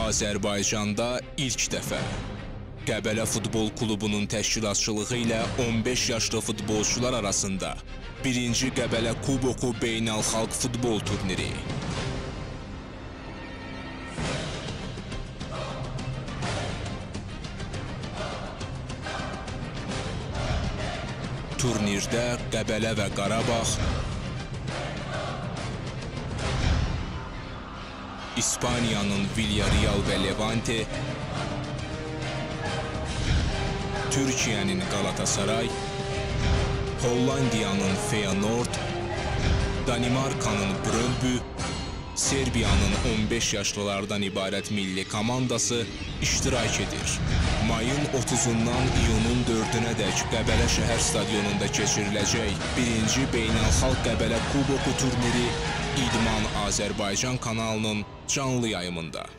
Azərbaycanda ilk dəfə Qəbələ Futbol Klubunun təşkilatçılığı ilə 15 yaşlı futbolçular arasında 1-ci Qəbələ Kuboku Beynəlxalq Futbol Turniri. Turnirdə Qəbələ və Qarabağ, İspaniyanın Villarreal və Levante, Türkiyənin Galatasaray, Hollandiyanın Feyenoord, Danimarkanın Brøndby, Serbiyanın 15 yaşlılardan ibarət milli komandası iştirak edir. Mayın 30-dan iyunun 4-nə dək Qəbələ şəhər stadionunda keçiriləcək 1-ci Beynəlxalq Qəbələ Kuboku turniri İdman Azərbaycan kanalının canlı yayımında.